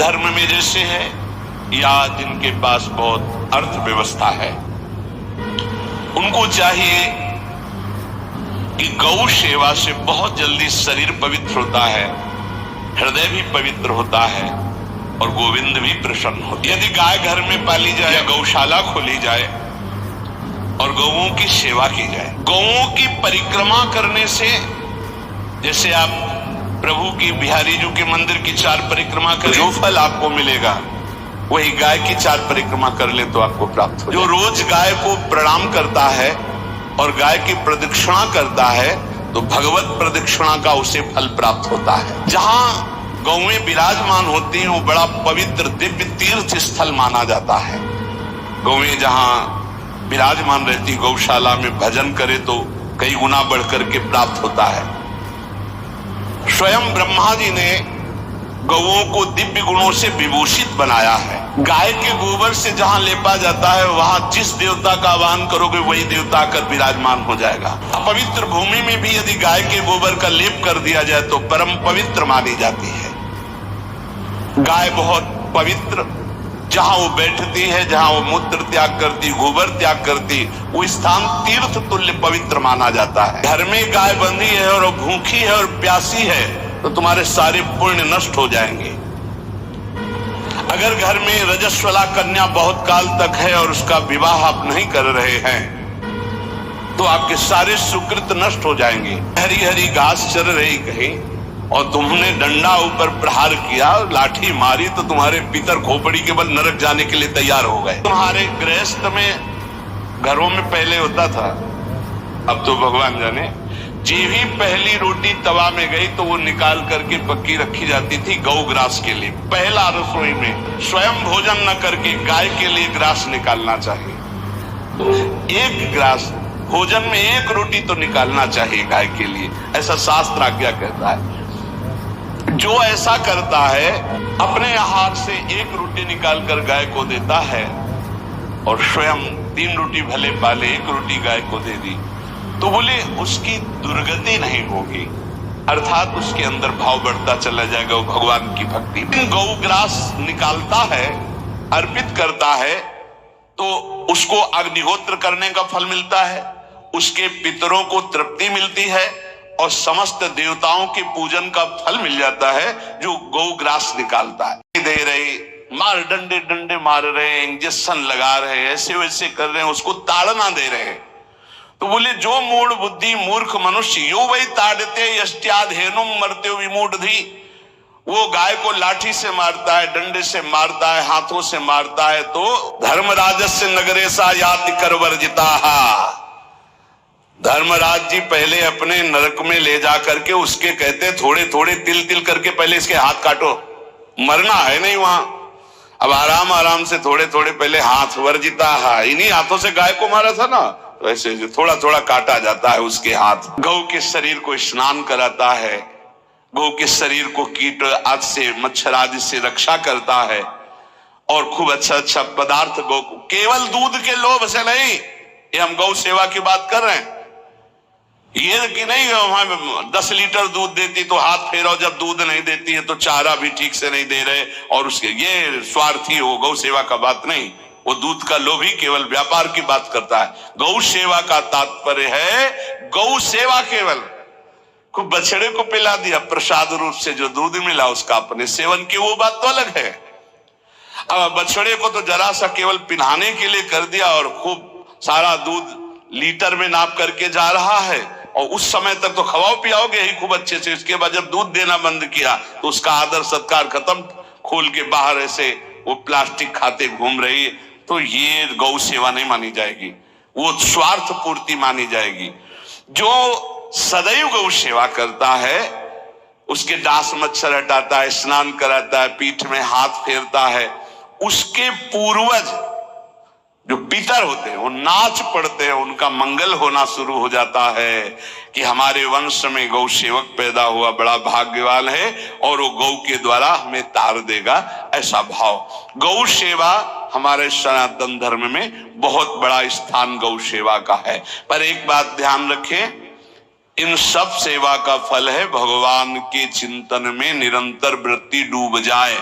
धर्म में जैसे है, या जिनके पास बहुत अर्थव्यवस्था है, उनको चाहिए कि गौ सेवा से बहुत जल्दी शरीर पवित्र होता है, हृदय भी पवित्र होता है और गोविंद भी प्रसन्न होते हैं। यदि गाय घर में पाली जाए या गौशाला खोली जाए और गौओं की सेवा की जाए, गौओं की परिक्रमा करने से, जैसे आप प्रभु की बिहारी जी के मंदिर की 4 परिक्रमा करें, जो फल आपको मिलेगा वही गाय की 4 परिक्रमा कर ले तो आपको प्राप्त हो। जो रोज गाय को प्रणाम करता है और गाय की प्रदक्षिणा करता है तो भगवत प्रदक्षिणा का उसे फल प्राप्त होता है। जहां गौएं विराजमान होती हैं वो बड़ा पवित्र दिव्य तीर्थ स्थल माना जाता है। गौएं जहां विराजमान रहती, गौशाला में भजन करे तो कई गुना बढ़कर के प्राप्त होता है। स्वयं ब्रह्मा जी ने गौओं को दिव्य गुणों से विभूषित बनाया है। गाय के गोबर से जहां लेपा जाता है वहां जिस देवता का आह्वान करोगे वही देवता आकर विराजमान हो जाएगा। अपवित्र भूमि में भी यदि गाय के गोबर का लेप कर दिया जाए तो परम पवित्र मानी जाती है। गाय बहुत पवित्र, जहां वो बैठती है, जहां वो मूत्र त्याग करती, गोबर त्याग करती, वो स्थान तीर्थ तुल्य पवित्र माना जाता है। घर में गाय बंधी है और भूखी है और प्यासी है तो तुम्हारे सारे पुण्य नष्ट हो जाएंगे। अगर घर में रजस्वला कन्या बहुत काल तक है और उसका विवाह आप नहीं कर रहे हैं तो आपके सारे सुकृत नष्ट हो जाएंगे। हरी हरी घास चर रही कहीं और तुमने डंडा ऊपर प्रहार किया, लाठी मारी तो तुम्हारे पितर खोपड़ी के बल नरक जाने के लिए तैयार हो गए। तुम्हारे गृहस्थ में घरों में पहले होता था, अब तो भगवान जाने, जी भी पहली रोटी तवा में गई तो वो निकाल करके पक्की रखी जाती थी गौग्रास के लिए। पहला रसोई में स्वयं भोजन न करके गाय के लिए ग्रास निकालना चाहिए। तो एक ग्रास भोजन में 1 रोटी तो निकालना चाहिए गाय के लिए, ऐसा शास्त्र आज्ञा कहता है। जो ऐसा करता है अपने आहार से 1 रोटी निकालकर गाय को देता है और स्वयं 3 रोटी भले पाले 1 रोटी गाय को दे दी तो बोले उसकी दुर्गति नहीं होगी, अर्थात उसके अंदर भाव बढ़ता चला जाएगा, वो भगवान की भक्ति। गौग्रास निकालता है, अर्पित करता है तो उसको अग्निहोत्र करने का फल मिलता है, उसके पितरों को तृप्ति मिलती है और समस्त देवताओं के पूजन का फल मिल जाता है जो गौग्रास निकालता है। दे रहे, मार डंडे डंडे मार रहे, इंजेक्शन लगा रहे, ऐसे वैसे कर रहे हैं, उसको ताड़ना दे रहे हैं। तो बोले जो मूढ़ बुद्धि मूर्ख मनुष्य यो वही ताड़ते यष्ट्याधेनुम मर्त्यो विमूढ़धि, वो गाय को लाठी से मारता है, डंडे से मारता है, हाथों से मारता है तो धर्मराजस्य नगरेशा याति कर वर्जिता। धर्मराज जी पहले अपने नरक में ले जा करके उसके कहते थोड़े थोड़े तिल तिल करके पहले इसके हाथ काटो, मरना है नहीं वहां, अब आराम आराम से थोड़े थोड़े पहले हाथ वर्जिता। इन्हीं हाथों से गाय को मारा था ना, वैसे थोड़ा थोड़ा काटा जाता है उसके हाथ। गौ के शरीर को स्नान कराता है, गौ के शरीर को कीट आदि से मच्छर आदि से रक्षा करता है और खूब अच्छा अच्छा पदार्थ गौ को, केवल दूध के लोभ से नहीं, ये हम गौ सेवा की बात कर रहे हैं। ये कि नहीं वहां 10 लीटर दूध देती तो हाथ फेरो, जब दूध नहीं देती है तो चारा भी ठीक से नहीं दे रहे और उसके ये स्वार्थी हो, गौ सेवा का बात नहीं, वो दूध का लोभी केवल व्यापार की बात करता है। गौ सेवा का तात्पर्य है गौ सेवा केवल, खूब बछड़े को पिला दिया प्रसाद रूप से, जो दूध मिला उसका अपने सेवन की वो बात तो अलग है। अब बछड़े को तो जरा सा केवल पिन्हाने के लिए कर दिया और खूब सारा दूध लीटर में नाप करके जा रहा है और उस समय तक तो खवाओ पियाओगे ही खूब अच्छे से, इसके बाद जब दूध देना बंद किया तो उसका आदर सत्कार खत्म, खोल के बाहर ऐसे वो प्लास्टिक खाते घूम रही है, तो ये गौ सेवा नहीं मानी जाएगी, वो स्वार्थ पूर्ति मानी जाएगी। जो सदैव गौ सेवा करता है, उसके डांस मच्छर हटाता है, स्नान कराता है, पीठ में हाथ फेरता है, उसके पूर्वज जो पितर होते हैं वो नाच पड़ते हैं, उनका मंगल होना शुरू हो जाता है कि हमारे वंश में गौ सेवक पैदा हुआ, बड़ा भाग्यवान है और वो गौ के द्वारा हमें तार देगा, ऐसा भाव। गौ सेवा हमारे सनातन धर्म में बहुत बड़ा स्थान गौ सेवा का है। पर एक बात ध्यान रखें, इन सब सेवा का फल है भगवान के चिंतन में निरंतर वृत्ति डूब जाए।